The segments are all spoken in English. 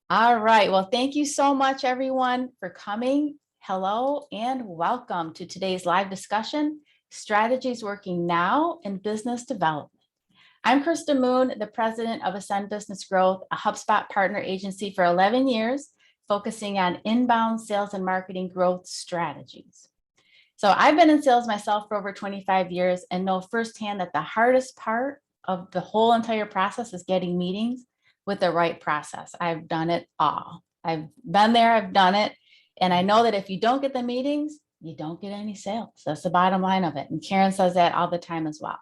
All right. Well, thank you so much, everyone, for coming. Hello and welcome to today's live discussion, Strategies Working Now in Business Development. I'm Krista Moon, the president of Ascend Business Growth, a HubSpot partner agency for 11 years, focusing on inbound sales and marketing growth strategies. So I've been in sales myself for over 25 years and know firsthand that the hardest part of the whole entire process is getting meetings with the right process. I've done it all. I've been there, I've done it. And I know that if you don't get the meetings, you don't get any sales. That's the bottom line of it. And Caryn says that all the time as well.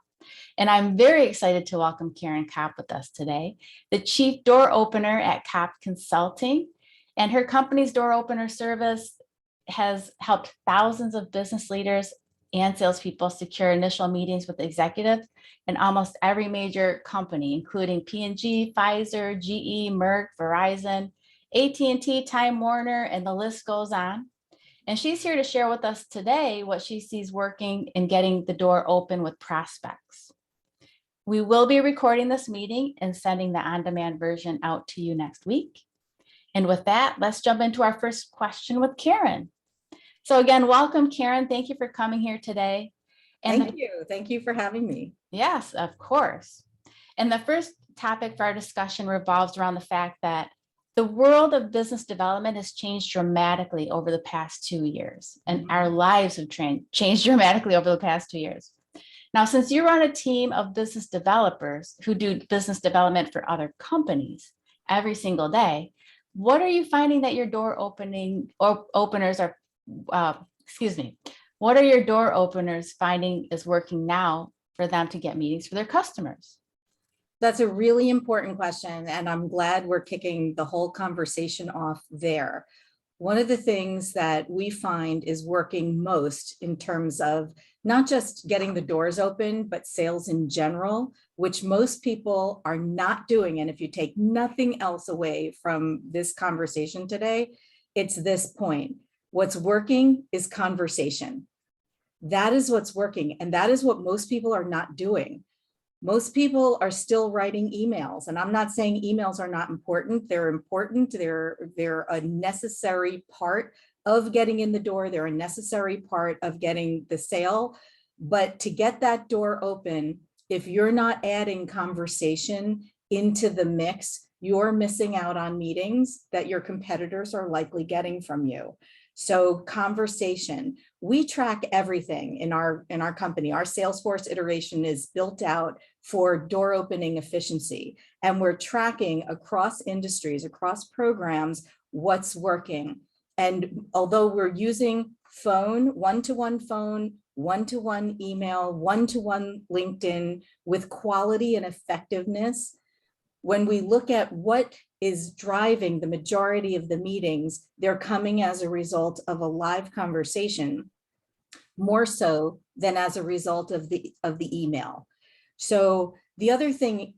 And I'm very excited to welcome Caryn Kopp with us today, the chief door opener at Kopp Consulting. And her company's door opener service has helped thousands of business leaders and salespeople secure initial meetings with executives in almost every major company, including P&G, Pfizer, GE, Merck, Verizon, AT&T, Time Warner, and the list goes on. And she's here to share with us today what she sees working in getting the door open with prospects. We will be recording this meeting and sending the on-demand version out to you next week. And with that, let's jump into our first question with Caryn. So again, welcome, Caryn. Thank you for coming here today. And Thank you. Thank you for having me. Yes, of course. And the first topic for our discussion revolves around the fact that the world of business development has changed dramatically over the past 2 years, and our lives have changed dramatically over the past 2 years. Now, since you run a team of business developers who do business development for other companies every single day, what are you finding that your door openers are what are your door openers finding is working now for them to get meetings for their customers? That's a really important question, and I'm glad we're kicking the whole conversation off there. One of the things that we find is working most in terms of not just getting the doors open, but sales in general, which most people are not doing. And if you take nothing else away from this conversation today, it's this point. What's working is conversation. That is what's working. And that is what most people are not doing. Most people are still writing emails. And I'm not saying emails are not important. They're important. They're a necessary part of getting in the door. They're a necessary part of getting the sale. But to get that door open, if you're not adding conversation into the mix, you're missing out on meetings that your competitors are likely getting from you. So conversation, we track everything in our company. Our Salesforce iteration is built out for door opening efficiency. And we're tracking across industries, across programs, what's working. And although we're using phone, one-to-one email, one-to-one LinkedIn with quality and effectiveness, when we look at what is driving the majority of the meetings, they're coming as a result of a live conversation, more so than as a result of the email. So the other thing,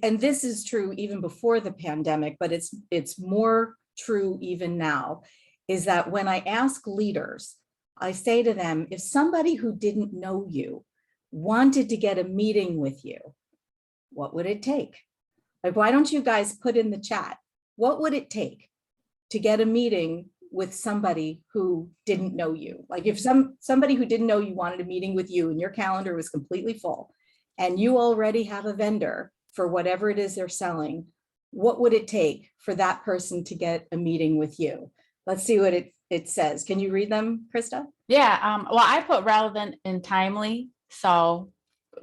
and this is true even before the pandemic, but it's more true even now, is that when I ask leaders, I say to them, if somebody who didn't know you wanted to get a meeting with you, what would it take? Like, why don't you guys put in the chat, what would it take to get a meeting with somebody who didn't know you? Like if somebody who didn't know you wanted a meeting with you and your calendar was completely full and you already have a vendor for whatever it is they're selling, what would it take for that person to get a meeting with you? Let's see what it says. Can you read them, Krista? Yeah, well, I put relevant and timely. So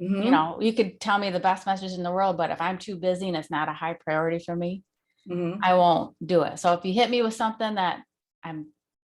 you know, you could tell me the best message in the world, but if I'm too busy and it's not a high priority for me, I won't do it. So if you hit me with something that I'm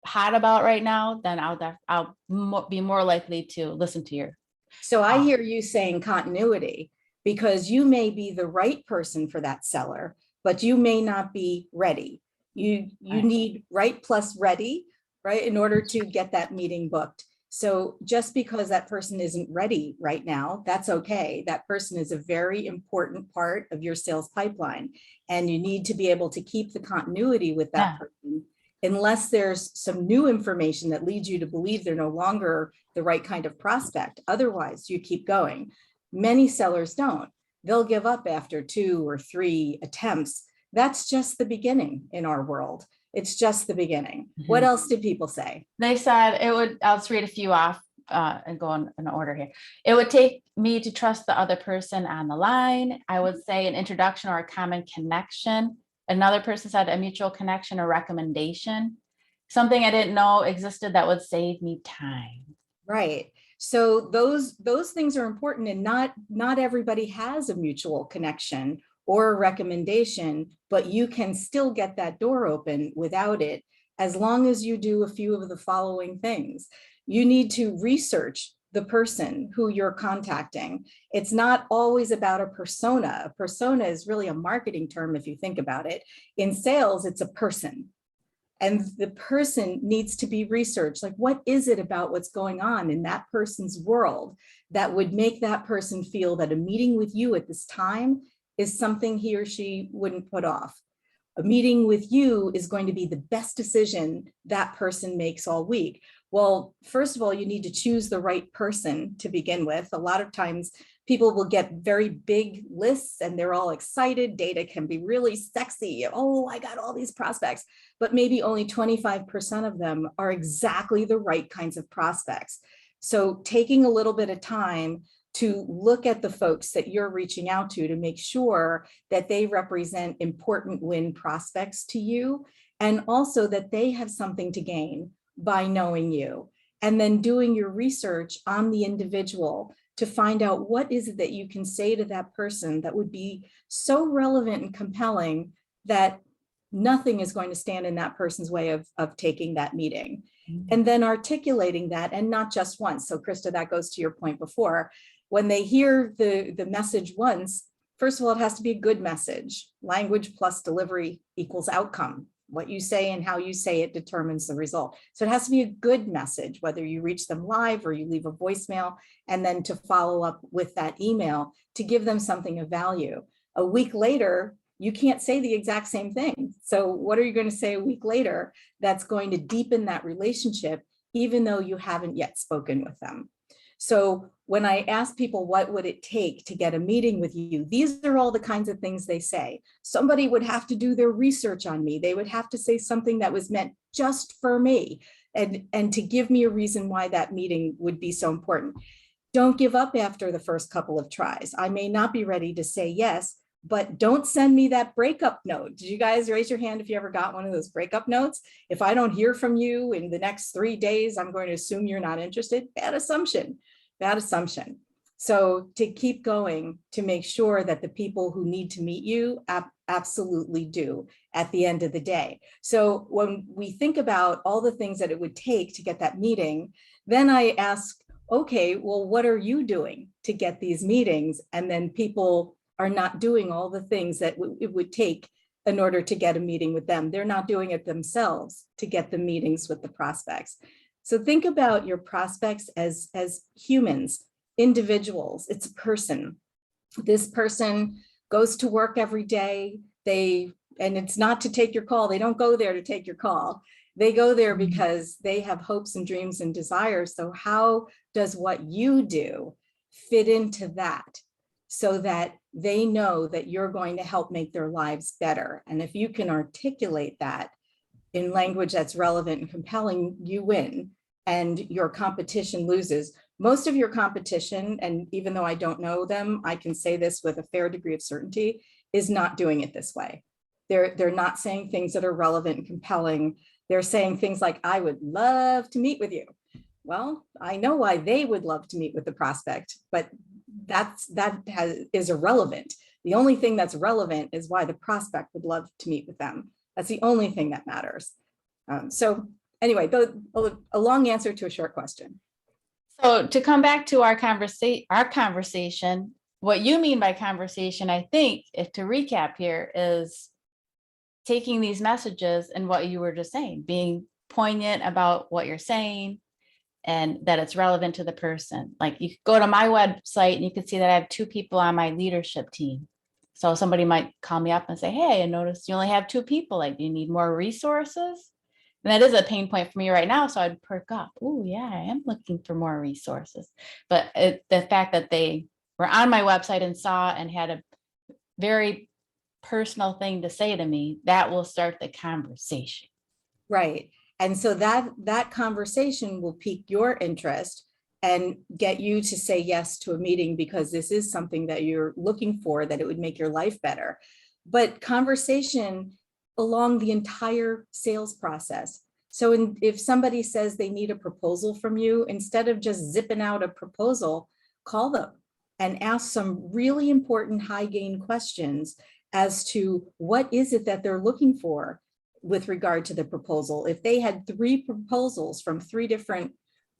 hot about right now, then I'll be more likely to listen to your. So I hear you saying continuity, because you may be the right person for that seller, but you may not be ready. You need right plus ready, right, in order to get that meeting booked. So just because that person isn't ready right now, that's okay. That person is a very important part of your sales pipeline. And you need to be able to keep the continuity with that person, unless there's some new information that leads you to believe they're no longer the right kind of prospect. Otherwise, you keep going. Many sellers don't. They'll give up after 2 or 3 attempts That's just the beginning in our world. It's just the beginning. What else did people say? They said it would, I'll just read a few off and go in order here. It would take me to trust the other person on the line. I would say an introduction or a common connection. Another person said a mutual connection or recommendation. Something I didn't know existed that would save me time. Right. So those things are important, and not everybody has a mutual connection or a recommendation, but you can still get that door open without it, as long as you do a few of the following things. You need to research the person who you're contacting. It's not always about a persona. A persona is really a marketing term if you think about it. In sales, it's a person. And the person needs to be researched. Like, what is it about what's going on in that person's world that would make that person feel that a meeting with you at this time is something he or she wouldn't put off? A meeting with you is going to be the best decision that person makes all week. Well, first of all, you need to choose the right person to begin with. A lot of times people will get very big lists and they're all excited. Data can be really sexy. Oh, I got all these prospects, but maybe only 25% of them are exactly the right kinds of prospects. So taking a little bit of time to look at the folks that you're reaching out to make sure that they represent important win prospects to you, and also that they have something to gain by knowing you, and then doing your research on the individual to find out what is it that you can say to that person that would be so relevant and compelling that nothing is going to stand in that person's way of taking that meeting. And then articulating that, and not just once. So Krista, that goes to your point before. When they hear the message once, first of all, it has to be a good message. Language plus delivery equals outcome. What you say and how you say it determines the result. So it has to be a good message, whether you reach them live or you leave a voicemail, and then to follow up with that email to give them something of value. A week later, you can't say the exact same thing. So what are you going to say a week later that's going to deepen that relationship, even though you haven't yet spoken with them? So when I ask people, what would it take to get a meeting with you? These are all the kinds of things they say. Somebody would have to do their research on me. They would have to say something that was meant just for me, and to give me a reason why that meeting would be so important. Don't give up after the first couple of tries. I may not be ready to say yes, but don't send me that breakup note. Did you guys raise your hand if you ever got one of those breakup notes? If I don't hear from you in the next 3 days, I'm going to assume you're not interested. Bad assumption, bad assumption. So to keep going, to make sure that the people who need to meet you absolutely do at the end of the day. So when we think about all the things that it would take to get that meeting, then I ask, okay, well, what are you doing to get these meetings? And then people are not doing all the things that it would take in order to get a meeting with them. They're not doing it themselves to get the meetings with the prospects. So think about your prospects as humans, individuals. It's a person. This person goes to work every day. And it's not to take your call. They don't go there to take your call. They go there because they have hopes and dreams and desires. So how does what you do fit into that, so that they know that you're going to help make their lives better? And if you can articulate that in language that's relevant and compelling, you win and your competition loses. Most of your competition, and even though I don't know them, I can say this with a fair degree of certainty, is not doing it this way. They're not saying things that are relevant and compelling. They're saying things like, I would love to meet with you. Well, I know why they would love to meet with the prospect, but is irrelevant. The only thing that's relevant is why the prospect would love to meet with them. That's the only thing that matters. So anyway, a long answer to a short question. So to come back to our conversation, what you mean by conversation, I think, if to recap here, is taking these messages and what you were just saying, being poignant about what you're saying, and that it's relevant to the person. Like, you could go to my website and you can see that I have 2 people on my leadership team. So somebody might call me up and say, hey, I noticed you only have 2 people. Like, do you need more resources? And that is a pain point for me right now. So I'd perk up. Oh, yeah, I am looking for more resources. But the fact that they were on my website and saw and had a very personal thing to say to me, that will start the conversation. Right. And so that conversation will pique your interest and get you to say yes to a meeting because this is something that you're looking for, that it would make your life better. But conversation along the entire sales process. So if somebody says they need a proposal from you, instead of just zipping out a proposal, call them and ask some really important high gain questions as to what is it that they're looking for with regard to the proposal. If they had 3 proposals from 3 different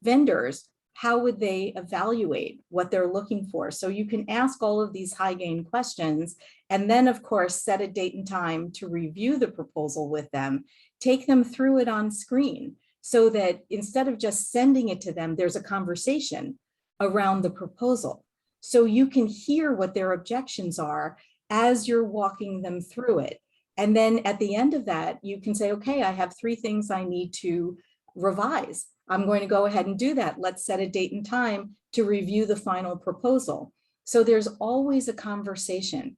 vendors, how would they evaluate what they're looking for? So you can ask all of these high gain questions, and then of course, set a date and time to review the proposal with them, take them through it on screen so that instead of just sending it to them, there's a conversation around the proposal. So you can hear what their objections are as you're walking them through it. And then at the end of that, you can say, okay, I have 3 things I need to revise. I'm going to go ahead and do that. Let's set a date and time to review the final proposal. So there's always a conversation.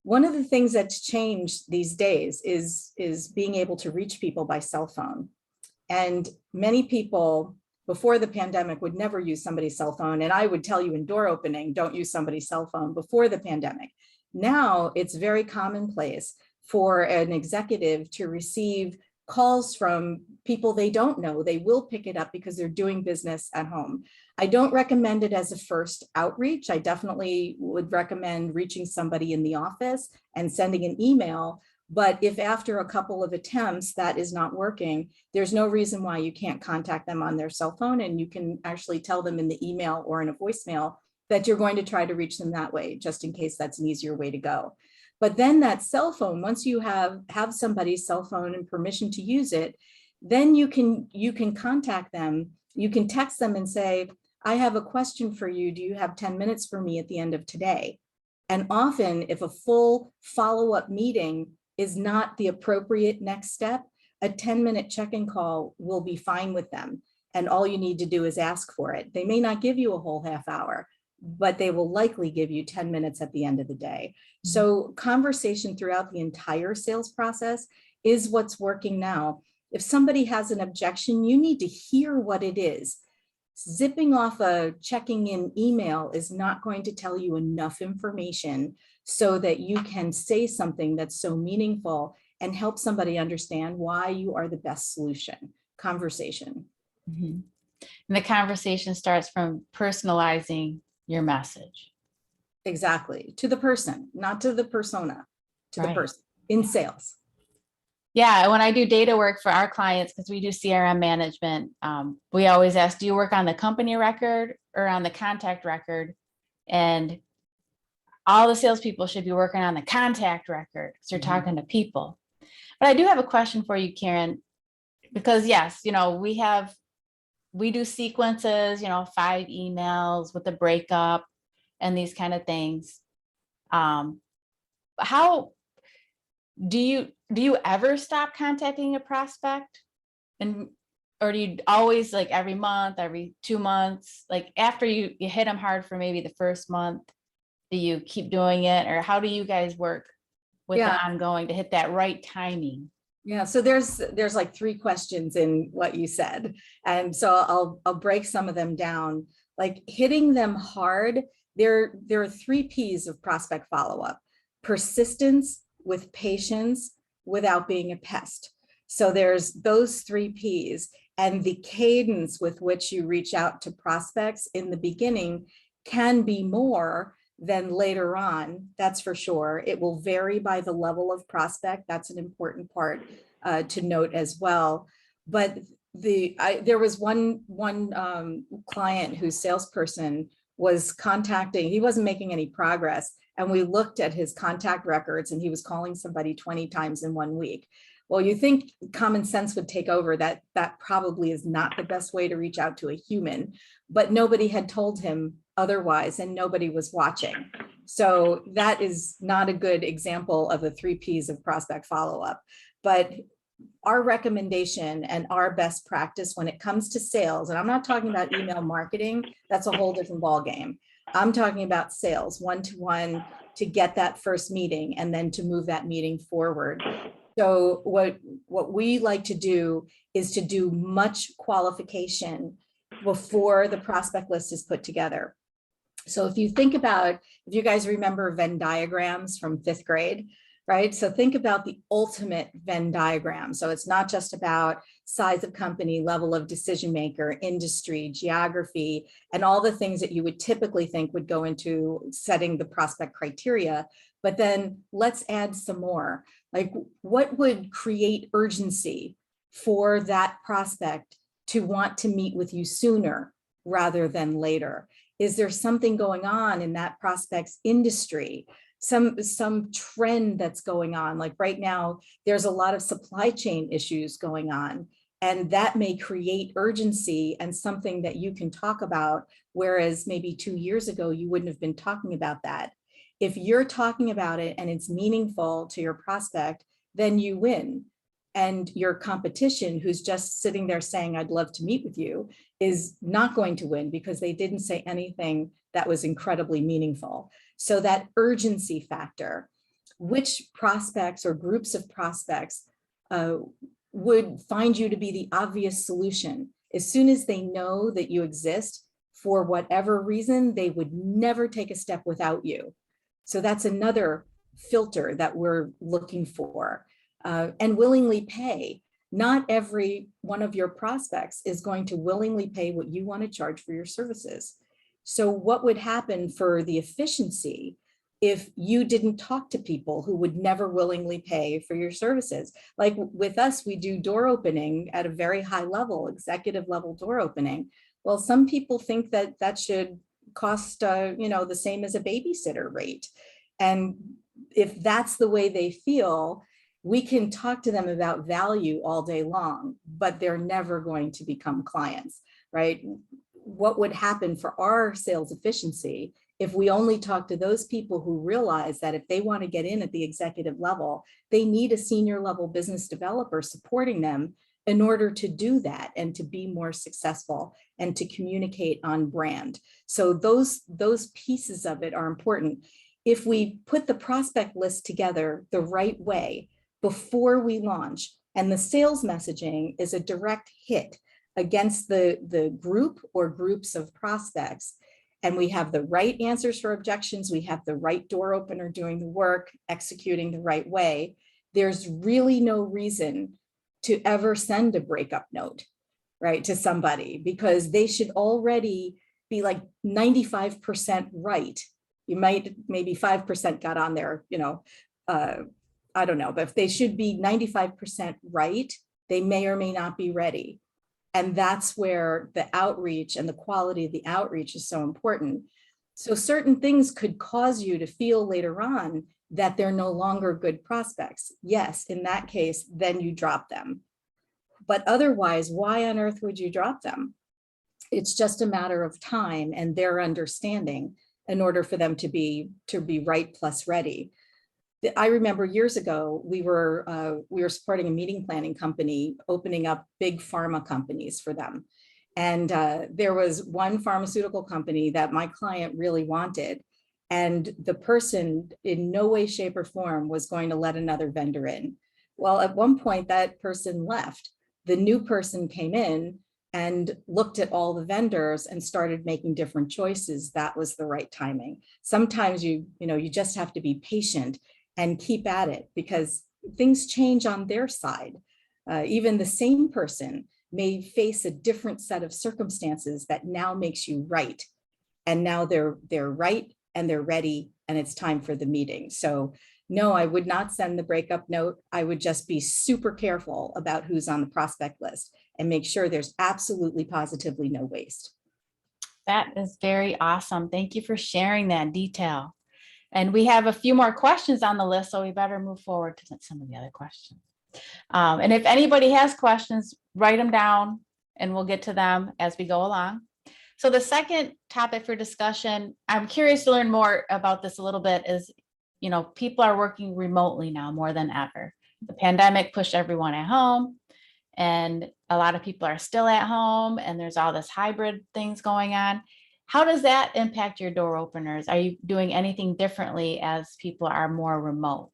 One of the things that's changed these days is being able to reach people by cell phone. And many people before the pandemic would never use somebody's cell phone. And I would tell you in door opening, don't use somebody's cell phone before the pandemic. Now it's very commonplace for an executive to receive calls from people they don't know. They will pick it up because they're doing business at home. I don't recommend it as a first outreach. I definitely would recommend reaching somebody in the office and sending an email. But if after a couple of attempts that is not working, there's no reason why you can't contact them on their cell phone, and you can actually tell them in the email or in a voicemail that you're going to try to reach them that way, just in case that's an easier way to go. But then that cell phone, once you have somebody's cell phone and permission to use it, then you can contact them. You can text them and say, I have a question for you. Do you have 10 minutes for me at the end of today? And often if a full follow-up meeting is not the appropriate next step, a 10-minute check-in call will be fine with them. And all you need to do is ask for it. They may not give you a whole half hour, but they will likely give you 10 minutes at the end of the day. So conversation throughout the entire sales process is what's working now. If somebody has an objection, you need to hear what it is. Zipping off a checking in email is not going to tell you enough information so that you can say something that's so meaningful and help somebody understand why you are the best solution. Conversation. Mm-hmm. And the conversation starts from personalizing your message. Exactly. To the person, not to the persona, to the person in sales. Yeah. When I do data work for our clients, because we do CRM management, we always ask, do you work on the company record or on the contact record? And all the salespeople should be working on the contact record because you're talking to people. But I do have a question for you, Caryn, because yes, we do sequences, 5 emails with a breakup and these kind of things. How do you ever stop contacting a prospect? Or do you always, like, every month, every 2 months, like after you hit them hard for maybe the first month, do you keep doing it? Or how do you guys work with the ongoing to hit that right timing? Yeah, so there's like 3 questions in what you said. And so I'll break some of them down. Like hitting them hard, there are 3 P's of prospect follow-up: persistence, with patience, without being a pest. So there's those 3 P's, and the cadence with which you reach out to prospects in the beginning can be more than later on, that's for sure. It will vary by the level of prospect. That's an important part to note as well. But there was one client whose salesperson was contacting, he wasn't making any progress. And we looked at his contact records and he was calling somebody 20 times in 1 week. Well, you think common sense would take over that probably is not the best way to reach out to a human, but nobody had told him otherwise and nobody was watching. So that is not a good example of the 3 P's of prospect follow-up. But our recommendation and our best practice when it comes to sales, and I'm not talking about email marketing, that's a whole different ballgame. I'm talking about sales, one-to-one, to get that first meeting and then to move that meeting forward. So what we like to do is to do much qualification before the prospect list is put together. So if you think about, if you guys remember Venn diagrams from 5th grade, right? So think about the ultimate Venn diagram. So it's not just about size of company, level of decision maker, industry, geography, and all the things that you would typically think would go into setting the prospect criteria. But then let's add some more. Like, what would create urgency for that prospect to want to meet with you sooner rather than later? Is there something going on in that prospect's industry? Some trend that's going on? Like right now, there's a lot of supply chain issues going on, and that may create urgency and something that you can talk about, whereas maybe 2 years ago, you wouldn't have been talking about that. If you're talking about it and it's meaningful to your prospect, then you win. And your competition, who's just sitting there saying, I'd love to meet with you, is not going to win because they didn't say anything that was incredibly meaningful. So that urgency factor, which prospects or groups of prospects would find you to be the obvious solution? As soon as they know that you exist, for whatever reason, they would never take a step without you. So that's another filter that we're looking for. And willingly pay. Not every one of your prospects is going to willingly pay what you want to charge for your services. So what would happen for the efficiency if you didn't talk to people who would never willingly pay for your services? Like with us, we do door opening at a very high level, executive level door opening. Well, some people think that that should cost, the same as a babysitter rate. And if that's the way they feel, we can talk to them about value all day long, but they're never going to become clients, right? What would happen for our sales efficiency if we only talk to those people who realize that if they want to get in at the executive level, they need a senior level business developer supporting them in order to do that and to be more successful and to communicate on brand. So those pieces of it are important. If we put the prospect list together the right way before we launch, and the sales messaging is a direct hit against the group or groups of prospects, and we have the right answers for objections, we have the right door opener doing the work, executing the right way, there's really no reason to ever send a breakup note, right, to somebody, because they should already be like 95% right. You might, maybe 5% got on there, I don't know, but if they should be 95% right, they may or may not be ready. And that's where the outreach and the quality of the outreach is so important. So certain things could cause you to feel later on that they're no longer good prospects. Yes, in that case, then you drop them. But otherwise, why on earth would you drop them? It's just a matter of time and their understanding in order for them to be right plus ready. I remember years ago, we were supporting a meeting planning company, opening up big pharma companies for them. And there was one pharmaceutical company that my client really wanted. And the person in no way, shape, or form was going to let another vendor in. Well, at one point that person left. The new person came in and looked at all the vendors and started making different choices. That was the right timing. Sometimes you just have to be patient and keep at it, because things change on their side. Even the same person may face a different set of circumstances that now makes you right. And now they're right and they're ready and it's time for the meeting. So no, I would not send the breakup note. I would just be super careful about who's on the prospect list and make sure there's absolutely positively no waste. That is very awesome. Thank you for sharing that detail. And we have a few more questions on the list, so we better move forward to some of the other questions. And if anybody has questions, write them down and we'll get to them as we go along. So the second topic for discussion, I'm curious to learn more about this a little bit, is, people are working remotely now more than ever. The pandemic pushed everyone at home, and a lot of people are still at home, and there's all this hybrid things going on. How does that impact your door openers? Are you doing anything differently as people are more remote?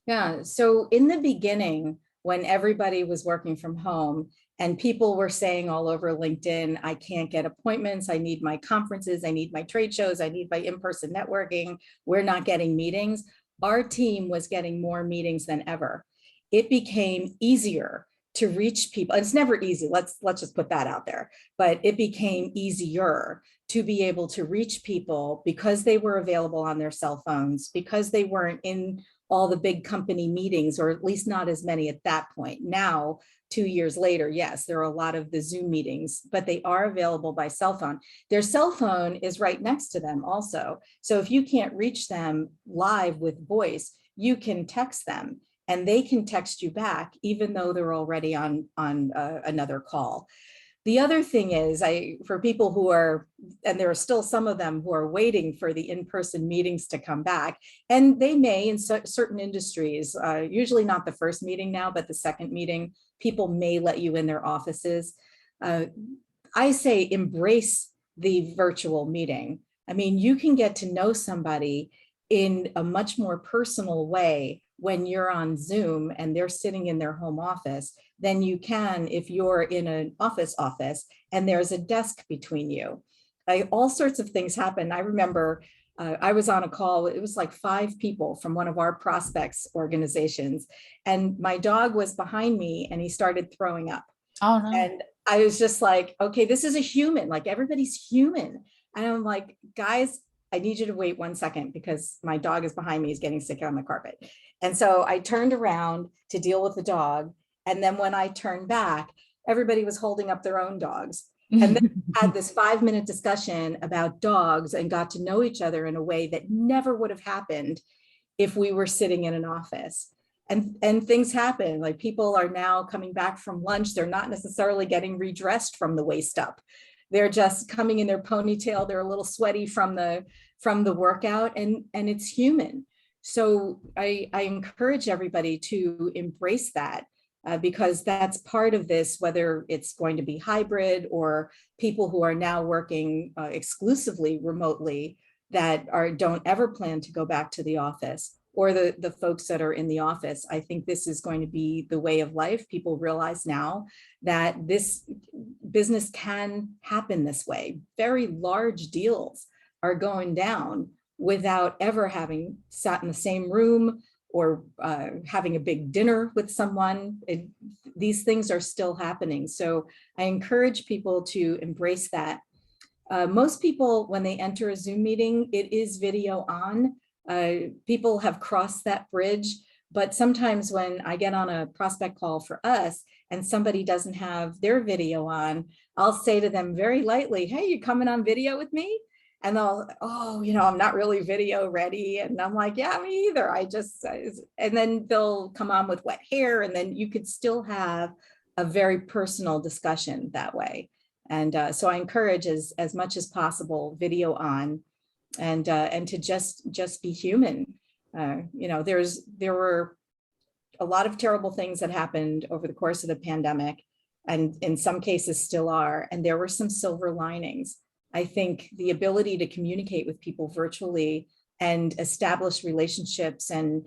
Yeah, so in the beginning, when everybody was working from home and people were saying all over LinkedIn, I can't get appointments, I need my conferences, I need my trade shows, I need my in-person networking, we're not getting meetings. Our team was getting more meetings than ever. It became easier to reach people. It's never easy, let's just put that out there, but it became easier to be able to reach people because they were available on their cell phones, because they weren't in all the big company meetings, or at least not as many at that point. Now, 2 years later, yes, there are a lot of the Zoom meetings, but they are available by cell phone. Their cell phone is right next to them also. So if you can't reach them live with voice, you can text them and they can text you back, even though they're already on another call. The other thing is, for people who are, and there are still some of them who are waiting for the in-person meetings to come back, and they may in certain industries, usually not the first meeting now, but the second meeting, people may let you in their offices. I say embrace the virtual meeting. I mean, you can get to know somebody in a much more personal way when you're on Zoom and they're sitting in their home office than you can if you're in an office and there's a desk between you. All sorts of things happen. I remember I was on a call, it was like 5 people from one of our prospects organizations, and my dog was behind me and he started throwing up. Oh, no. And I was just like, okay, this is a human, like everybody's human. And I'm like, guys, I need you to wait 1 second because my dog is behind me, he's getting sick on the carpet. And so I turned around to deal with the dog. And then when I turned back, everybody was holding up their own dogs. And then had this 5-minute discussion about dogs and got to know each other in a way that never would have happened if we were sitting in an office. And things happen, like people are now coming back from lunch. They're not necessarily getting redressed from the waist up. They're just coming in their ponytail. They're a little sweaty from the workout, and it's human. So I encourage everybody to embrace that because that's part of this, whether it's going to be hybrid or people who are now working exclusively remotely that don't ever plan to go back to the office, or the folks that are in the office. I think this is going to be the way of life. People realize now that this business can happen this way. Very large deals are going down without ever having sat in the same room or having a big dinner with someone. These things are still happening. So I encourage people to embrace that. Most people, when they enter a Zoom meeting, it is video on. People have crossed that bridge, but sometimes when I get on a prospect call for us and somebody doesn't have their video on, I'll say to them very lightly, hey, you coming on video with me? And they'll, oh, I'm not really video ready. And I'm like, yeah, me either. And then they'll come on with wet hair, and then you could still have a very personal discussion that way. And so I encourage as much as possible video on, and to just be human. There were a lot of terrible things that happened over the course of the pandemic, and in some cases still are. And there were some silver linings. I think the ability to communicate with people virtually and establish relationships and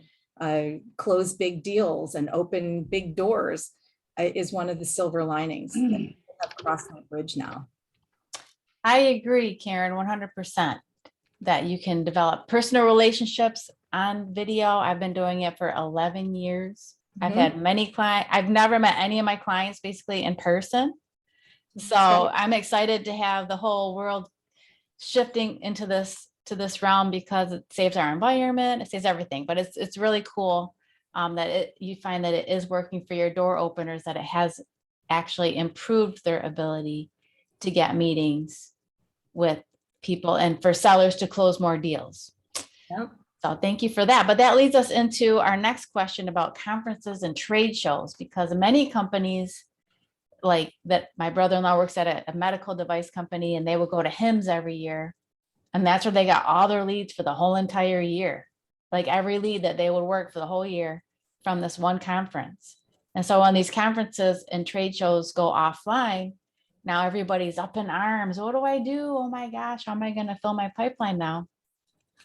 close big deals and open big doors is one of the silver linings that people have crossed that bridge now. I agree, Caryn, 100%, that you can develop personal relationships on video. I've been doing it for 11 years. I've had many clients. I've never met any of my clients basically in person. So I'm excited to have the whole world shifting into this realm because it saves our environment, it saves everything. But it's really cool that you find that it is working for your door openers, that it has actually improved their ability to get meetings with people and for sellers to close more deals. Yep. So thank you for that. But that leads us into our next question about conferences and trade shows, because many companies, like that, my brother-in-law works at a medical device company, and they will go to HIMSS every year. And that's where they got all their leads for the whole entire year. Like every lead that they would work for the whole year from this one conference. And so when these conferences and trade shows go offline, Now everybody's up in arms. What do I do? Oh my gosh, how am I going to fill my pipeline now?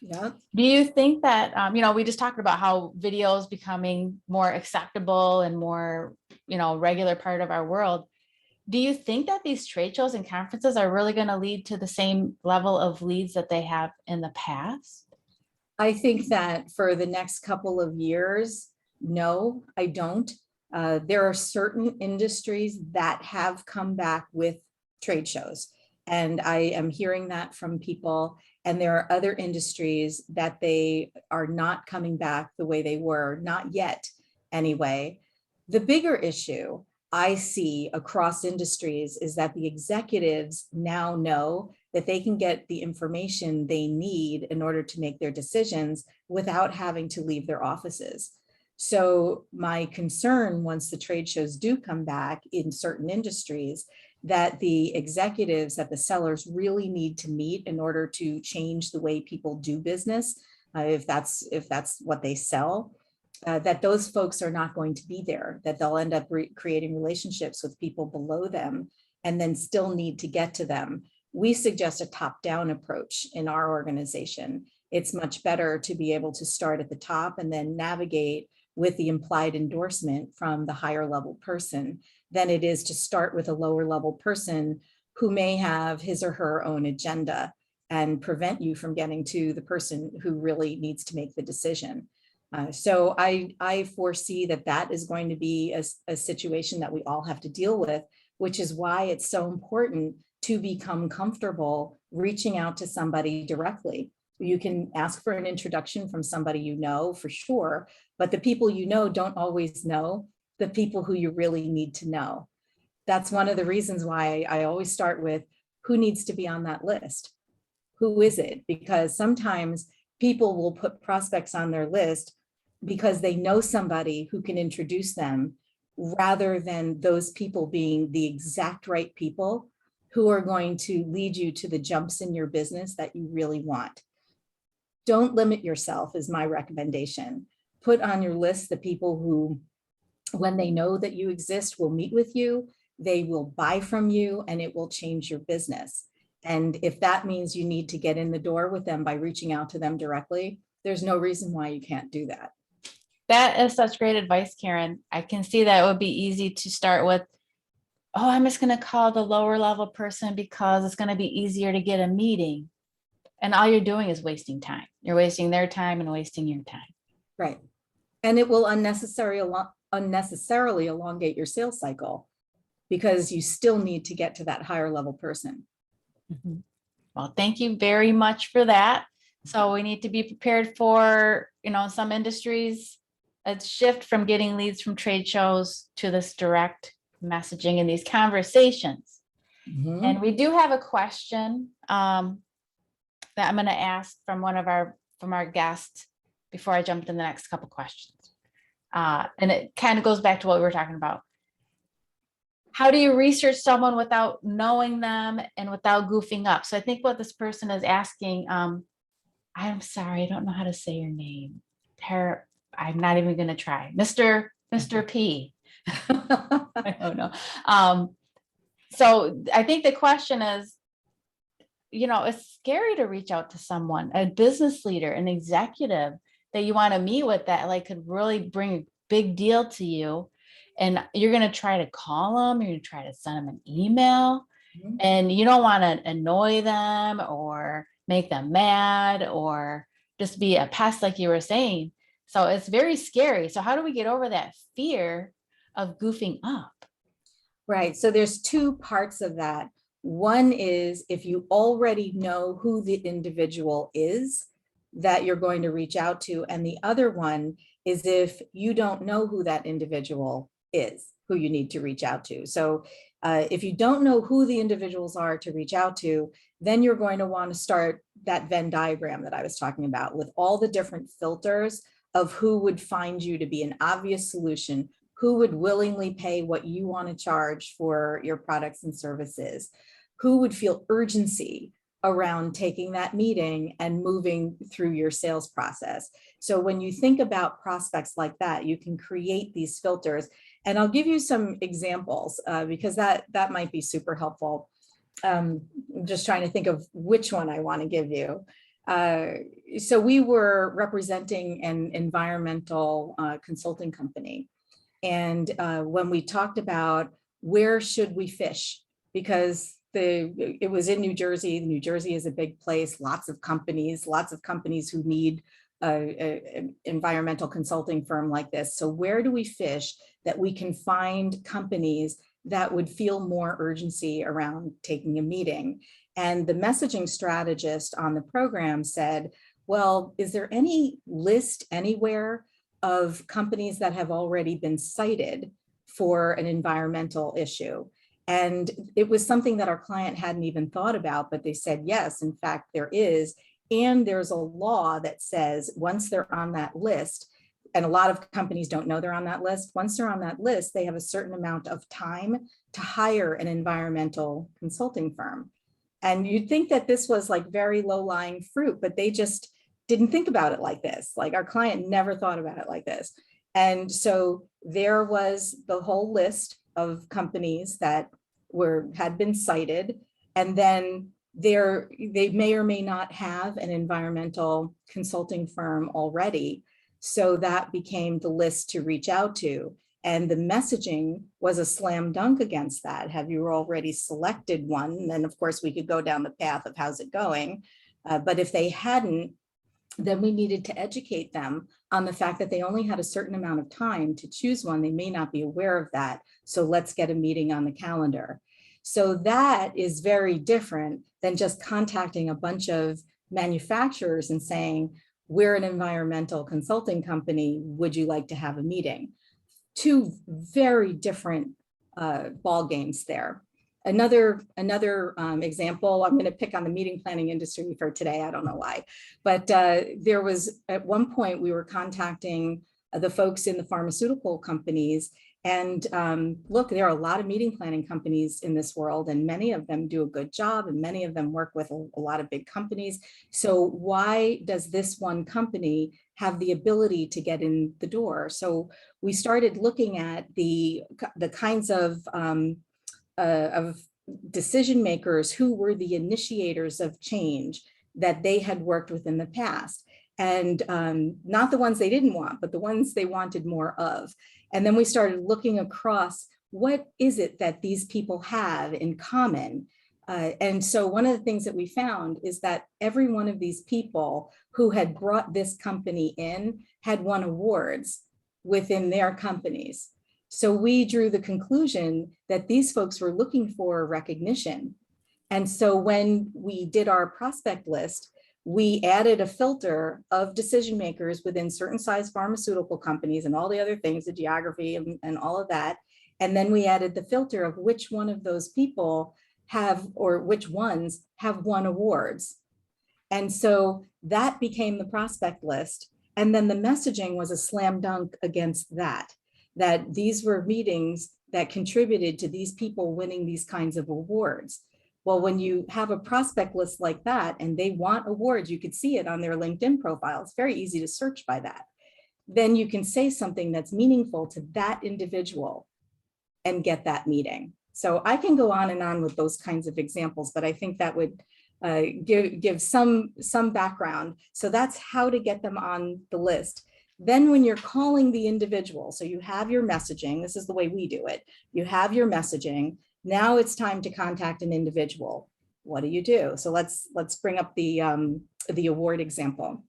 Yeah. Do you think that, we just talked about how video is becoming more acceptable and more, regular part of our world. Do you think that these trade shows and conferences are really going to lead to the same level of leads that they have in the past? I think that for the next couple of years, no, I don't. There are certain industries that have come back with trade shows. And I am hearing that from people. And there are other industries that they are not coming back the way they were, not yet anyway. The bigger issue I see across industries is that the executives now know that they can get the information they need in order to make their decisions without having to leave their offices. So my concern, once the trade shows do come back in certain industries, that the executives, that the sellers really need to meet in order to change the way people do business, if that's what they sell, that those folks are not going to be there, that they'll end up creating relationships with people below them and then still need to get to them. We suggest a top-down approach in our organization. It's much better to be able to start at the top and then navigate with the implied endorsement from the higher level person than it is to start with a lower level person who may have his or her own agenda and prevent you from getting to the person who really needs to make the decision. So I foresee that that is going to be a situation that we all have to deal with, which is why it's so important to become comfortable reaching out to somebody directly. You can ask for an introduction from somebody you know for sure, but the people you know don't always know the people who you really need to know. That's one of the reasons why I always start with who needs to be on that list. Who is it? Because sometimes people will put prospects on their list because they know somebody who can introduce them rather than those people being the exact right people who are going to lead you to the jumps in your business that you really want. Don't limit yourself is my recommendation. Put on your list the people who, when they know that you exist, will meet with you, they will buy from you, and it will change your business. And if that means you need to get in the door with them by reaching out to them directly, there's no reason why you can't do that. That is such great advice, Caryn. I can see that it would be easy to start with, oh, I'm just going to call the lower level person because it's going to be easier to get a meeting. And all you're doing is wasting time. You're wasting their time and wasting your time. Right. And it will unnecessarily elongate your sales cycle because you still need to get to that higher level person. Mm-hmm. Well, thank you very much for that. So we need to be prepared for, some industries, a shift from getting leads from trade shows to this direct messaging in these conversations. Mm-hmm. And we do have a question that I'm going to ask from our guests before I jump to the next couple questions. And it kind of goes back to what we were talking about. How do you research someone without knowing them and without goofing up? So I think what this person is asking, I'm sorry, I don't know how to say your name. I'm not even going to try. Mr. P. I don't know. So I think the question is, it's scary to reach out to someone, a business leader, an executive that you want to meet with that could really bring a big deal to you. And you're going to try to call them, you're going to try to send them an email, mm-hmm. and you don't want to annoy them or make them mad or just be a pest like you were saying. So it's very scary. So how do we get over that fear of goofing up? Right. So there's two parts of that. One is if you already know who the individual is that you're going to reach out to. And the other one is if you don't know who that individual is, who you need to reach out to. So if you don't know who the individuals are to reach out to, then you're going to want to start that Venn diagram that I was talking about with all the different filters of who would find you to be an obvious solution, who would willingly pay what you want to charge for your products and services, who would feel urgency around taking that meeting and moving through your sales process. So when you think about prospects like that, you can create these filters. And I'll give you some examples because that might be super helpful. I'm just trying to think of which one I want to give you. So we were representing an environmental consulting company. And when we talked about where should we fish, because it was in New Jersey. New Jersey is a big place, lots of companies who need an environmental consulting firm like this. So where do we fish that we can find companies that would feel more urgency around taking a meeting? And the messaging strategist on the program said, well, is there any list anywhere of companies that have already been cited for an environmental issue? And it was something that our client hadn't even thought about, but they said, yes, in fact, there is. And there's a law that says once they're on that list, and a lot of companies don't know they're on that list, once they're on that list, they have a certain amount of time to hire an environmental consulting firm. And you'd think that this was like very low-lying fruit, but they just didn't think about it like this. Like our client never thought about it like this. And so there was the whole list of companies that had been cited, and then they may or may not have an environmental consulting firm already. So that became the list to reach out to. And the messaging was a slam dunk against that. Have you already selected one? And then of course we could go down the path of how's it going. But if they hadn't, then we needed to educate them on the fact that they only had a certain amount of time to choose one. They may not be aware of that. So let's get a meeting on the calendar. So that is very different than just contacting a bunch of manufacturers and saying, we're an environmental consulting company, would you like to have a meeting? Two very different ball games there. Another example, I'm going to pick on the meeting planning industry for today. I don't know why, but there was at one point we were contacting the folks in the pharmaceutical companies. And look, there are a lot of meeting planning companies in this world, and many of them do a good job, and many of them work with a lot of big companies. So why does this one company have the ability to get in the door? So we started looking at the kinds of decision makers who were the initiators of change that they had worked with in the past. And not the ones they didn't want, but the ones they wanted more of. And then we started looking across, what is it that these people have in common? And so one of the things that we found is that every one of these people who had brought this company in had won awards within their companies. So we drew the conclusion that these folks were looking for recognition. And so when we did our prospect list, we added a filter of decision makers within certain size pharmaceutical companies and all the other things, the geography and all of that. And then we added the filter of which one of those people have, or which ones have won awards. And so that became the prospect list. And then the messaging was a slam dunk against that these were meetings that contributed to these people winning these kinds of awards. Well, when you have a prospect list like that and they want awards, you could see it on their LinkedIn profile. It's very easy to search by that. Then you can say something that's meaningful to that individual and get that meeting. So I can go on and on with those kinds of examples, but I think that would give some background. So that's how to get them on the list. Then when you're calling the individual, so you have your messaging, this is the way we do it. You have your messaging. Now it's time to contact an individual. What do you do? So let's bring up the award example.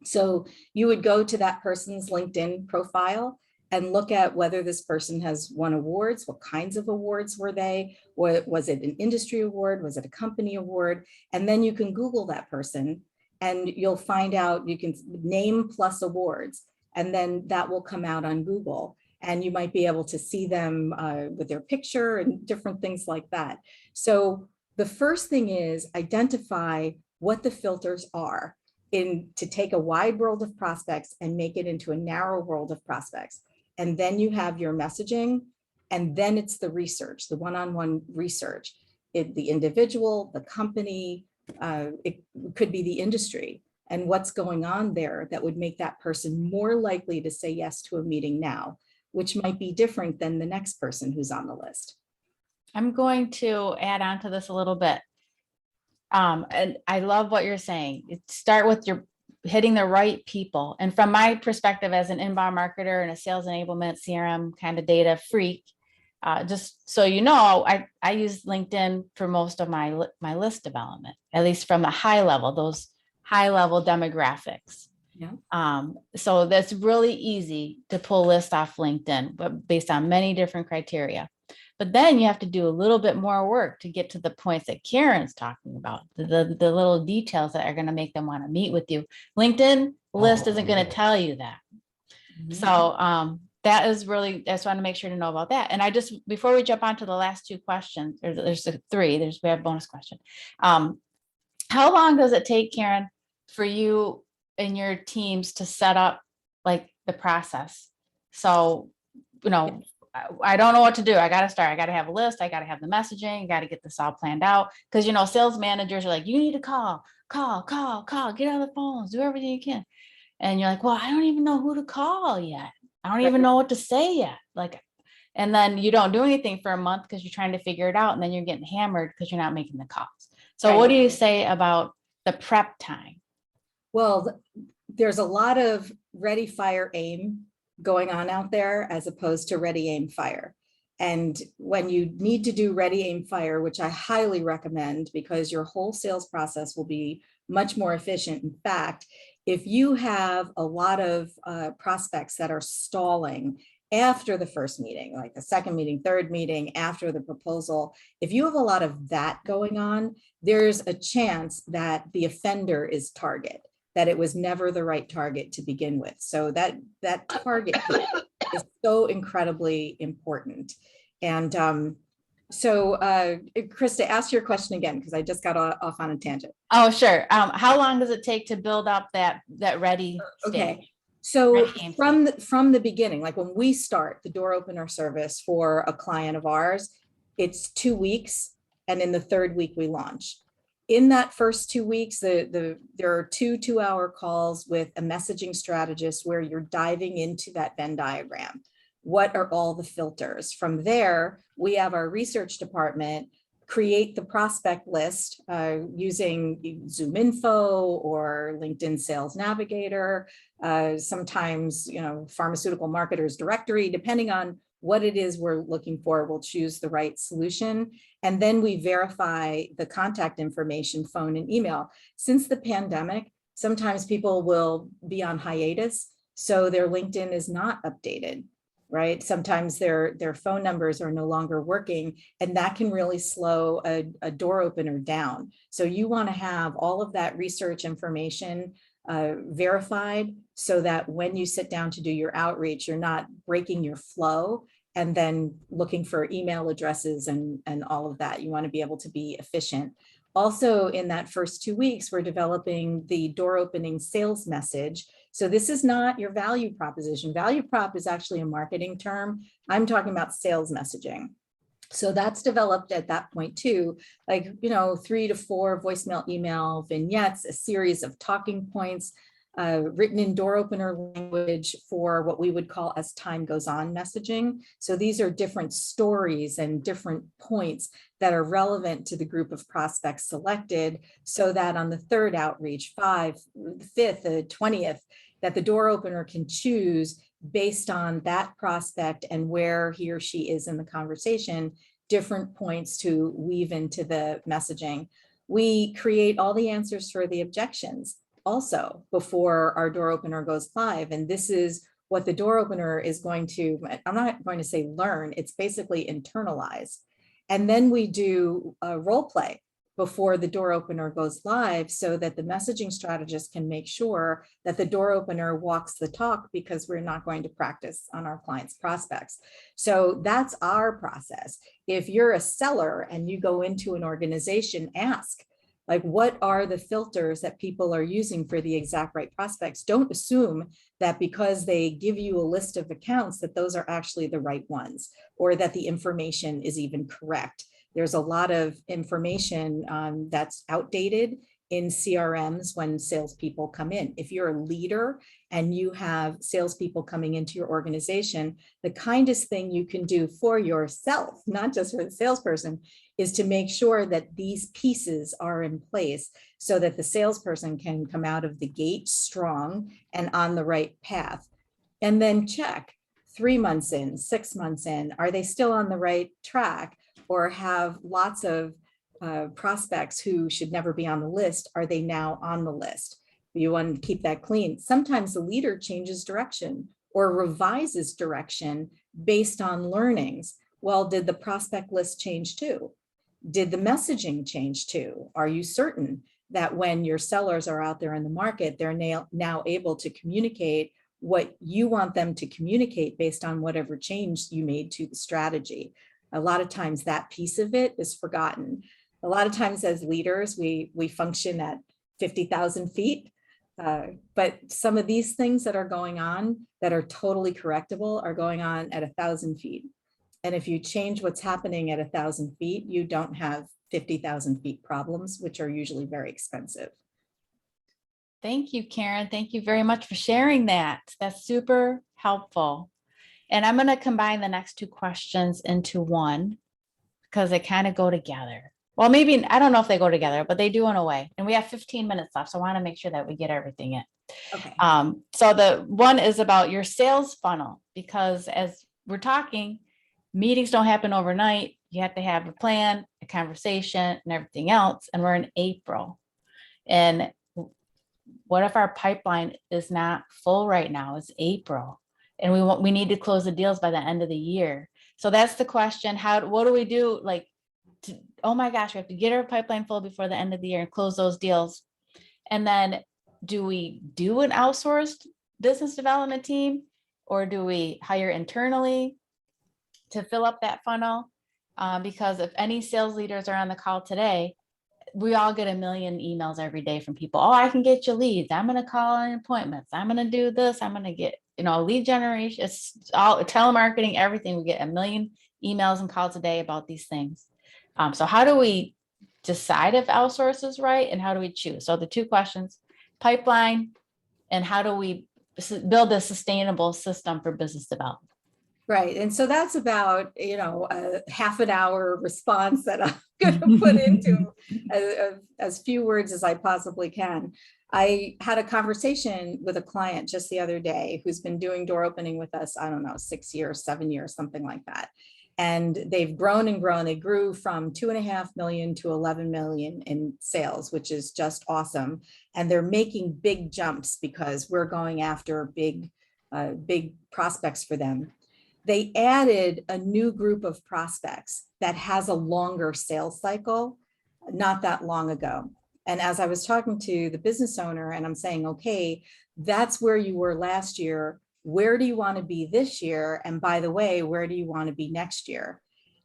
So you would go to that person's LinkedIn profile and look at whether this person has won awards, what kinds of awards were they, or was it an industry award, was it a company award? And then you can Google that person and you'll find out, you can name plus awards, and then that will come out on Google. And you might be able to see them with their picture and different things like that. So the first thing is identify what the filters are to take a wide world of prospects and make it into a narrow world of prospects. And then you have your messaging, and then it's the research, the one-on-one research. The individual, the company, it could be the industry, and what's going on there that would make that person more likely to say yes to a meeting now. which might be different than the next person who's on the list. I'm going to add on to this a little bit. And I love what you're saying. Start with your hitting the right people. And from my perspective as an inbound marketer and a sales enablement CRM kind of data freak, just so you know, I use LinkedIn for most of my list development, at least from a high level, those high level demographics. Yeah. So that's really easy to pull lists off LinkedIn, but based on many different criteria. But then you have to do a little bit more work to get to the points that Caryn's talking about, the little details that are going to make them want to meet with you. LinkedIn list isn't going to tell you that. So that is really, I just want to make sure to know about that. And I just, before we jump on to the last two questions, or there's three, we have a bonus question. How long does it take, Caryn, for you and your teams to set up like the process? So, I don't know what to do. I got to start. I got to have a list. I got to have the messaging. I got to get this all planned out. Because, sales managers are like, you need to call, get on the phones, do everything you can. And you're like, well, I don't even know who to call yet. I don't even know what to say yet. And then you don't do anything for a month because you're trying to figure it out. And then you're getting hammered because you're not making the calls. So what do you say about the prep time? Well, there's a lot of ready, fire, aim going on out there as opposed to ready, aim, fire. And when you need to do ready, aim, fire, which I highly recommend because your whole sales process will be much more efficient. In fact, if you have a lot of prospects that are stalling after the first meeting, like the second meeting, third meeting, after the proposal, if you have a lot of that going on, there's a chance that the offender is target, that it was never the right target to begin with. So that target is so incredibly important. And so Krista, ask your question again, because I just got off on a tangent. Oh, sure. How long does it take to build up that ready stage? Okay. So from the beginning, like when we start the door opener service for a client of ours, it's 2 weeks. And in the third week, we launch. In that first 2 weeks, there are 2-hour calls with a messaging strategist where you're diving into that Venn diagram. What are all the filters? From there, we have our research department create the prospect list using ZoomInfo or LinkedIn Sales Navigator, sometimes, pharmaceutical marketers directory, depending on what it is we're looking for, we'll choose the right solution. And then we verify the contact information, phone and email. Since the pandemic, sometimes people will be on hiatus, so their LinkedIn is not updated, right? Sometimes their phone numbers are no longer working, and that can really slow a door opener down. So you want to have all of that research information verified so that when you sit down to do your outreach, you're not breaking your flow and then looking for email addresses and all of that. You want to be able to be efficient. Also, in that first 2 weeks, we're developing the door opening sales message. So this is not your value proposition. Value prop is actually a marketing term. I'm talking about sales messaging. So that's developed at that point too, like, 3 to 4 voicemail, email vignettes, a series of talking points, written in door opener language for what we would call as time goes on messaging. So these are different stories and different points that are relevant to the group of prospects selected, so that on the third outreach, 5th, 5th, 20th, that the door opener can choose based on that prospect and where he or she is in the conversation, different points to weave into the messaging. We create all the answers for the objections also before our door opener goes live. And this is what the door opener is going to, I'm not going to say learn, it's basically internalize. And then we do a role play before the door opener goes live so that the messaging strategist can make sure that the door opener walks the talk, because we're not going to practice on our clients' prospects. So that's our process. If you're a seller and you go into an organization, ask, like, what are the filters that people are using for the exact right prospects? Don't assume that because they give you a list of accounts that those are actually the right ones, or that the information is even correct. There's a lot of information that's outdated in CRMs when salespeople come in. If you're a leader and you have salespeople coming into your organization, the kindest thing you can do for yourself, not just for the salesperson, is to make sure that these pieces are in place so that the salesperson can come out of the gate strong and on the right path. And then check 3 months in, 6 months in, are they still on the right track, or have lots of prospects who should never be on the list? Are they now on the list? You want to keep that clean. Sometimes the leader changes direction or revises direction based on learnings. Well, did the prospect list change too? Did the messaging change too? Are you certain that when your sellers are out there in the market, they're now able to communicate what you want them to communicate based on whatever change you made to the strategy? A lot of times that piece of it is forgotten. A lot of times as leaders, we function at 50,000 feet. But some of these things that are going on that are totally correctable are going on at 1,000 feet. And if you change what's happening at 1,000 feet, you don't have 50,000 feet problems, which are usually very expensive. Thank you, Caryn. Thank you very much for sharing that. That's super helpful. And I'm going to combine the next two questions into one because they kind of go together. Well, maybe, I don't know if they go together, but they do in a way. And we have 15 minutes left, so I want to make sure that we get everything in. Okay. So the one is about your sales funnel, because as we're talking, meetings don't happen overnight. You have to have a plan, a conversation, and everything else. And we're in April. And what if our pipeline is not full right now? It's April, and we need to close the deals by the end of the year. So that's the question. What do we do? Like, oh my gosh, we have to get our pipeline full before the end of the year and close those deals. And then do we do an outsourced business development team, or do we hire internally to fill up that funnel? Because if any sales leaders are on the call today, we all get a million emails every day from people. Oh, I can get you leads. I'm going to call on appointments. I'm going to do this. I'm going to get, lead generation. It's all telemarketing, everything. We get a million emails and calls a day about these things. So how do we decide if outsource is right, and how do we choose? So the two questions: pipeline, and how do we build a sustainable system for business development? Right. And so that's about, a half an hour response that I'm going to put into as few words as I possibly can. I had a conversation with a client just the other day who's been doing door opening with us, I don't know, 6 years, 7 years, something like that. And they've grown and grown. They grew from 2.5 million to 11 million in sales, which is just awesome. And they're making big jumps because we're going after big prospects for them. They added a new group of prospects that has a longer sales cycle not that long ago. And as I was talking to the business owner, and I'm saying, okay, that's where you were last year. Where do you want to be this year? And by the way, where do you want to be next year?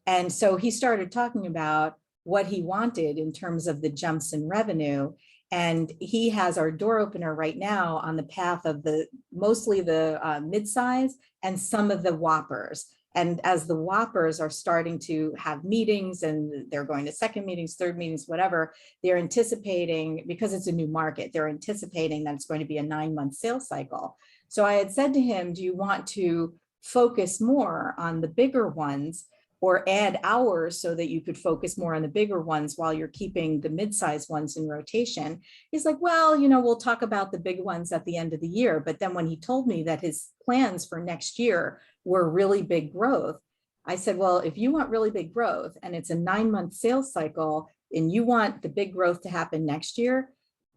And so he started talking about what he wanted in terms of the jumps in revenue. And he has our door opener right now on the path of mostly the midsize and some of the whoppers. And as the whoppers are starting to have meetings and they're going to second meetings, third meetings, whatever, they're anticipating, because it's a new market, they're anticipating that it's going to be a 9-month sales cycle. So I had said to him, do you want to focus more on the bigger ones, or add hours so that you could focus more on the bigger ones while you're keeping the mid-sized ones in rotation? He's like, well, we'll talk about the big ones at the end of the year. But then when he told me that his plans for next year were really big growth, I said, well, if you want really big growth and it's a 9-month sales cycle and you want the big growth to happen next year,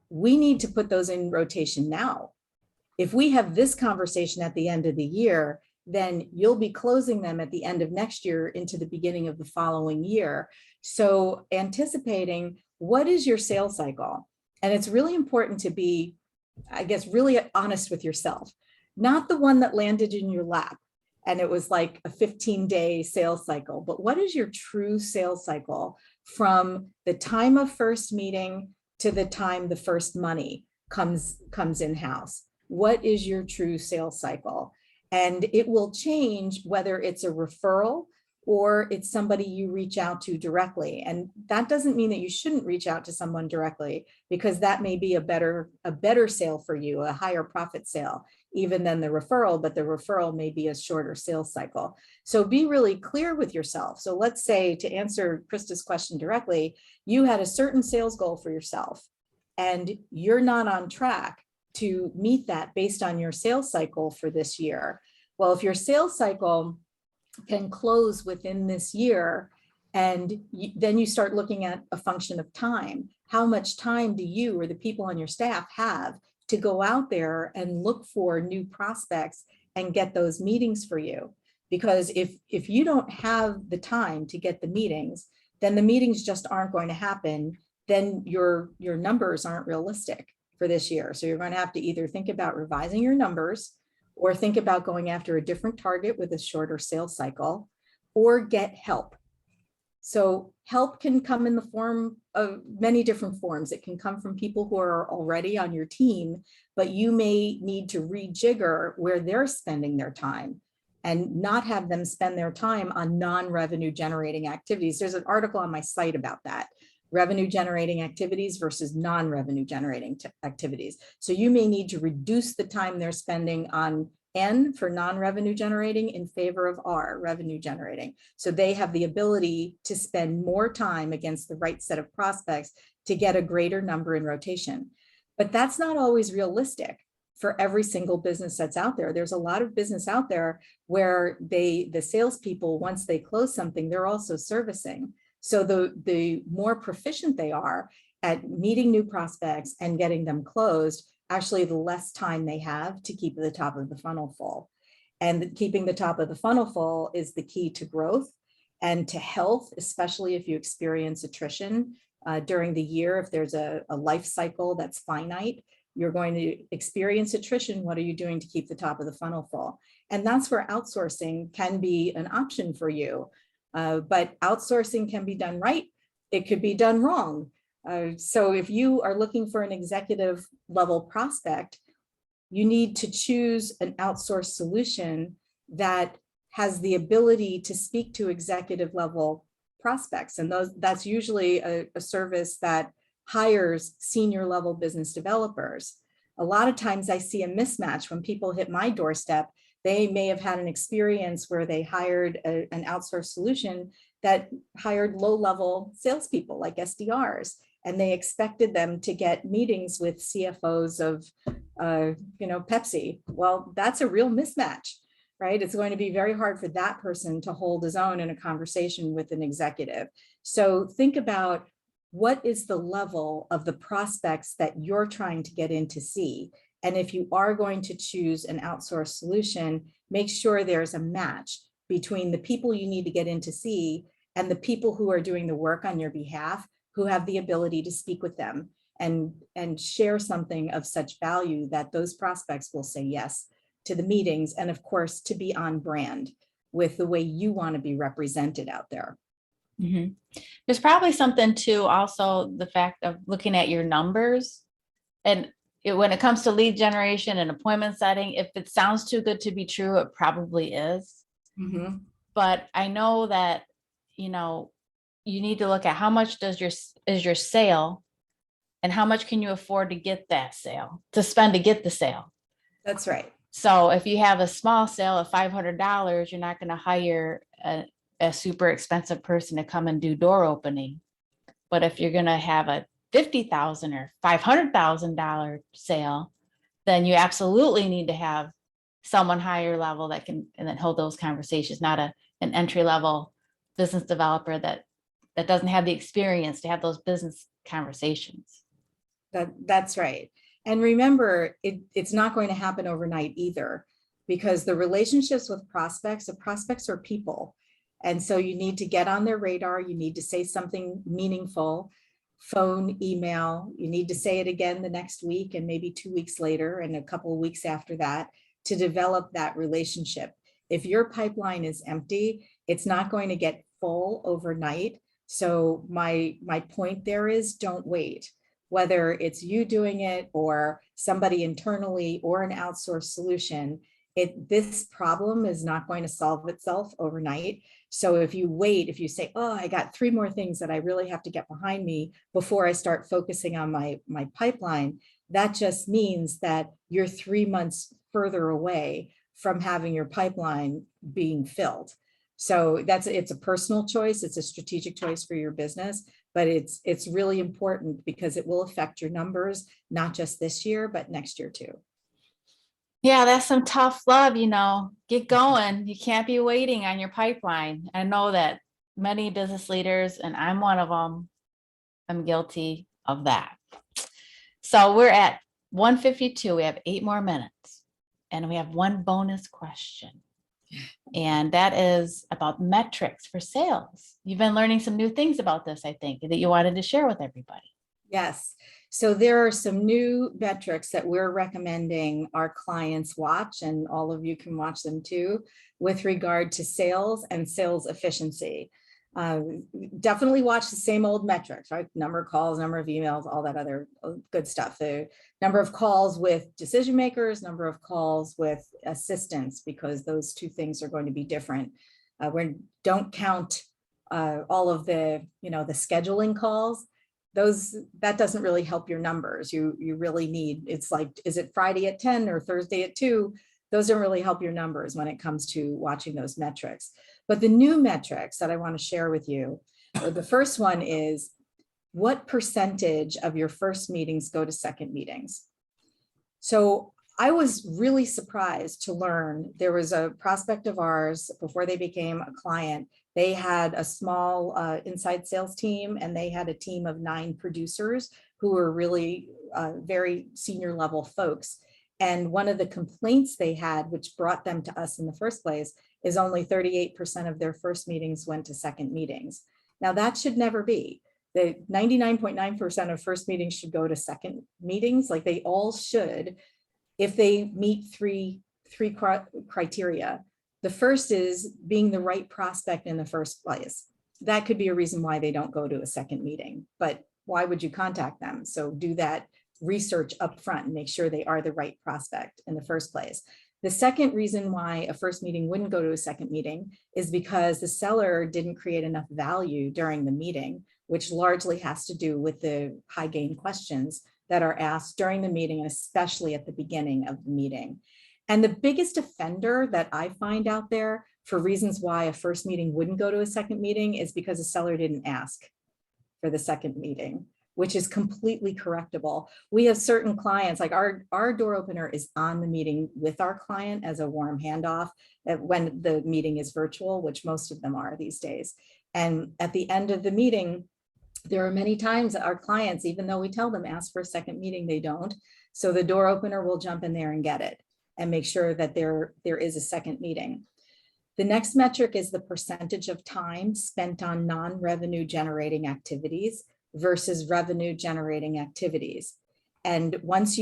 we need to put those in rotation now. If we have this conversation at the end of the year, then you'll be closing them at the end of next year into the beginning of the following year. So anticipating, what is your sales cycle? And it's really important to be, I guess, really honest with yourself, not the one that landed in your lap and it was like a 15-day sales cycle, but what is your true sales cycle from the time of first meeting to the time the first money comes in-house? What is your true sales cycle? And it will change whether it's a referral or it's somebody you reach out to directly. And that doesn't mean that you shouldn't reach out to someone directly, because that may be a better sale for you, a higher profit sale, even than the referral, but the referral may be a shorter sales cycle. So be really clear with yourself. So let's say, to answer Krista's question directly, you had a certain sales goal for yourself and you're not on track to meet that based on your sales cycle for this year. Well, if your sales cycle can close within this year, and then you start looking at a function of time. How much time do you or the people on your staff have to go out there and look for new prospects and get those meetings for you? Because if you don't have the time to get the meetings, then the meetings just aren't going to happen. Then your numbers aren't realistic for this year. So you're going to have to either think about revising your numbers, or think about going after a different target with a shorter sales cycle, or get help. So help can come in the form of many different forms. It can come from people who are already on your team, but you may need to rejigger where they're spending their time and not have them spend their time on non-revenue generating activities. There's an article on my site about that. Revenue generating activities versus non-revenue generating activities. So you may need to reduce the time they're spending on N for non-revenue generating in favor of R, revenue generating. So they have the ability to spend more time against the right set of prospects to get a greater number in rotation. But that's not always realistic for every single business that's out there. There's a lot of business out there where the salespeople, once they close something, they're also servicing. So the more proficient they are at meeting new prospects and getting them closed, actually the less time they have to keep the top of the funnel full. And keeping the top of the funnel full is the key to growth and to health, especially if you experience attrition during the year. If there's a life cycle that's finite, you're going to experience attrition. What are you doing to keep the top of the funnel full? And that's where outsourcing can be an option for you. But outsourcing can be done right. It could be done wrong. So if you are looking for an executive level prospect, you need to choose an outsourced solution that has the ability to speak to executive level prospects. And that's usually a service that hires senior level business developers. A lot of times I see a mismatch when people hit my doorstep. They may have had an experience where they hired an outsourced solution that hired low-level salespeople like SDRs, and they expected them to get meetings with CFOs of, Pepsi. Well, that's a real mismatch, right? It's going to be very hard for that person to hold his own in a conversation with an executive. So think about, what is the level of the prospects that you're trying to get in to see? And if you are going to choose an outsourced solution, make sure there's a match between the people you need to get in to see and the people who are doing the work on your behalf, who have the ability to speak with them and share something of such value that those prospects will say yes to the meetings. And of course, to be on brand with the way you want to be represented out there. Mm-hmm. There's probably something to also the fact of looking at your numbers. And when it comes to lead generation and appointment setting, if it sounds too good to be true, it probably is. Mm-hmm. But I know that, you need to look at how much is your sale and how much can you afford to get that sale, to spend to get the sale. That's right. So if you have a small sale of $500, you're not going to hire a super expensive person to come and do door opening. But if you're going to have a $50,000 or $500,000 sale, then you absolutely need to have someone higher level that can and then hold those conversations, not an entry level business developer that doesn't have the experience to have those business conversations. That's right. And remember, it's not going to happen overnight either, because the relationships with prospects are people. And so you need to get on their radar. You need to say something meaningful, phone, email. You need to say it again the next week and maybe 2 weeks later and a couple of weeks after that to develop that relationship. If your pipeline is empty, it's not going to get full overnight. So my point there is, don't wait. Whether it's you doing it or somebody internally or an outsourced solution, This problem is not going to solve itself overnight. So if you wait, if you say, oh, I got 3 more things that I really have to get behind me before I start focusing on my pipeline, that just means that you're 3 months further away from having your pipeline being filled. So it's a personal choice. It's a strategic choice for your business, but it's really important because it will affect your numbers, not just this year, but next year too. Yeah, that's some tough love, get going. You can't be waiting on your pipeline. I know that many business leaders, and I'm one of them, I'm guilty of that. So we're at 1:52. We have 8 more minutes and we have one bonus question. And that is about metrics for sales. You've been learning some new things about this, I think, that you wanted to share with everybody. Yes. So there are some new metrics that we're recommending our clients watch, and all of you can watch them too, with regard to sales and sales efficiency. Definitely watch the same old metrics, right? Number of calls, number of emails, all that other good stuff. The number of calls with decision makers, number of calls with assistants, because those 2 things are going to be different. We don't count all of the, the scheduling calls. That doesn't really help your numbers. You really need, it's like, is it Friday at 10 or Thursday at 2? Those don't really help your numbers when it comes to watching those metrics. But the new metrics that I want to share with you, the first one is, what percentage of your first meetings go to second meetings? So I was really surprised to learn there was a prospect of ours before they became a client. They had a small inside sales team, and they had a team of 9 producers who were really very senior level folks. And one of the complaints they had, which brought them to us in the first place, is only 38% of their first meetings went to second meetings. Now that should never be. The 99.9% of first meetings should go to second meetings, like they all should, if they meet three criteria. The first is being the right prospect in the first place. That could be a reason why they don't go to a second meeting, but why would you contact them? So do that research up front and make sure they are the right prospect in the first place. The second reason why a first meeting wouldn't go to a second meeting is because the seller didn't create enough value during the meeting, which largely has to do with the high gain questions that are asked during the meeting, and especially at the beginning of the meeting. And the biggest offender that I find out there for reasons why a first meeting wouldn't go to a second meeting is because the seller didn't ask for the second meeting, which is completely correctable. We have certain clients, like our door opener is on the meeting with our client as a warm handoff when the meeting is virtual, which most of them are these days. And at the end of the meeting, there are many times that our clients, even though we tell them ask for a second meeting, they don't. So the door opener will jump in there and get it and make sure that there is a second meeting. The next metric is the percentage of time spent on non-revenue generating activities versus revenue generating activities. And once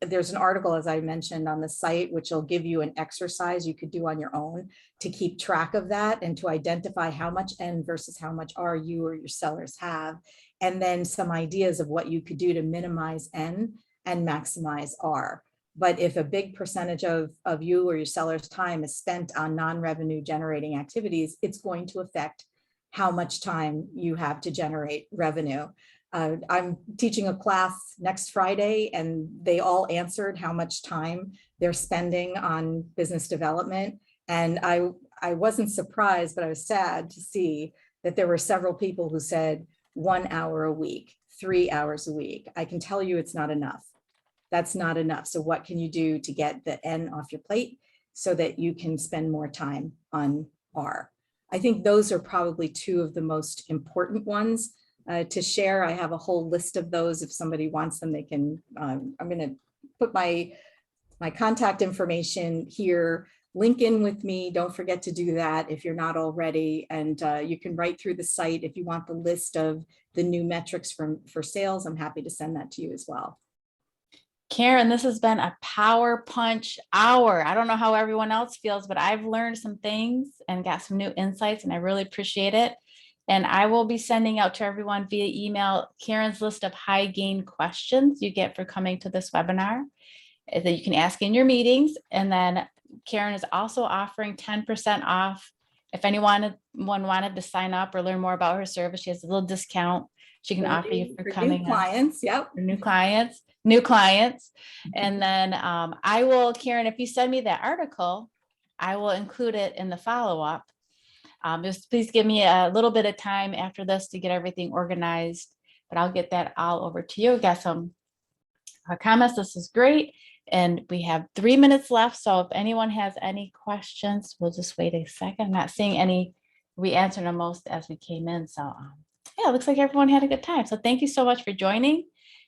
there's an article, as I mentioned, on the site, which will give you an exercise you could do on your own to keep track of that and to identify how much N versus how much R you or your sellers have, and then some ideas of what you could do to minimize N and maximize R. But if a big percentage of you or your seller's time is spent on non-revenue generating activities, it's going to affect how much time you have to generate revenue. I'm teaching a class next Friday, and they all answered how much time they're spending on business development. And I wasn't surprised, but I was sad to see that there were several people who said 1 hour a week, 3 hours a week. I can tell you it's not enough. That's not enough. So what can you do to get the N off your plate so that you can spend more time on R? I think those are probably 2 of the most important ones to share. I have a whole list of those. If somebody wants them, they can, I'm going to put my contact information here. Link in with me. Don't forget to do that if you're not already. And you can write through the site if you want the list of the new metrics for sales. I'm happy to send that to you as well. Caryn, this has been a power punch hour. I don't know how everyone else feels, but I've learned some things and got some new insights, and I really appreciate it. And I will be sending out to everyone via email Caryn's list of high gain questions you get for coming to this webinar that you can ask in your meetings. And then Caryn is also offering 10% off. If anyone wanted to sign up or learn more about her service, she has a little discount she can offer you for new coming on. clients. Yep. For new clients. And then I will, Caryn, if you send me that article, I will include it in the follow-up. Just please give me a little bit of time after this to get everything organized, but I'll get that all over to you. Got some comments. This is great. And we have 3 minutes left. So if anyone has any questions, we'll just wait a second. I'm not seeing any. We answered them most as we came in. So yeah, it looks like everyone had a good time. So thank you so much for joining.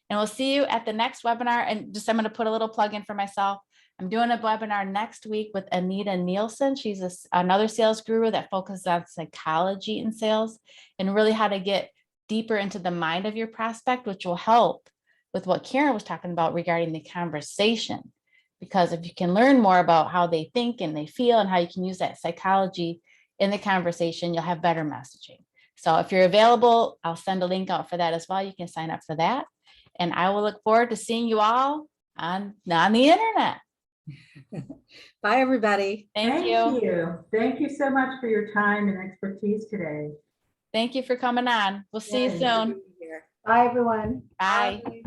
And we'll see you at the next webinar. And just I'm going to put a little plug in for myself. I'm doing a webinar next week with Anita Nielsen. She's another sales guru that focuses on psychology in sales and really how to get deeper into the mind of your prospect, which will help with what Caryn was talking about regarding the conversation. Because if you can learn more about how they think and they feel and how you can use that psychology in the conversation, you'll have better messaging. So if you're available, I'll send a link out for that as well. You can sign up for that. And I will look forward to seeing you all on the internet. Bye, everybody. Thank you. Thank you so much for your time and expertise today. Thank you for coming on. We'll see you Yeah. soon. Bye, everyone. Bye. Bye.